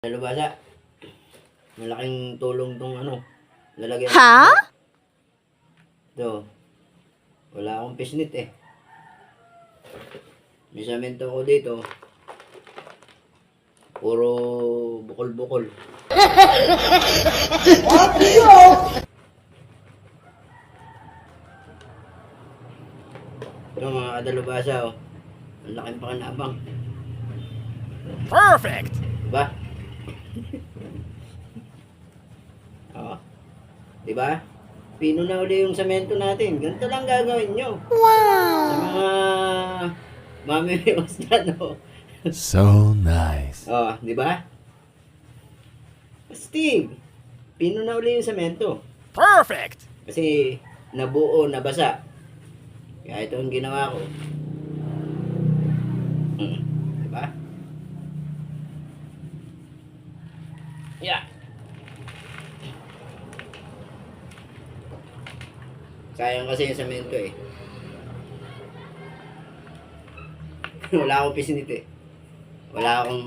Nalubasa. Malaking tulong tong lalagyan. Ha? Ito. Wala akong pisnit eh. May semento ko dito. Puro bukol-bukol. Ito mga kadalubasa oh. Ang laking pakanabang. Perfect! Diba? Oo. Diba? Pino na uli yung semento natin. Ganito lang gagawin nyo. Wow! Sa mga mamimiwas na, no? So nice. Oh, di ba? Steve, pino na uli yung semento. Perfect! Kasi nabuo, nabasa. Kaya ito ang ginawa ko. Di ba? Yeah. Sayang kasi yung semento eh. Wala akong pisnit eh. Wala akong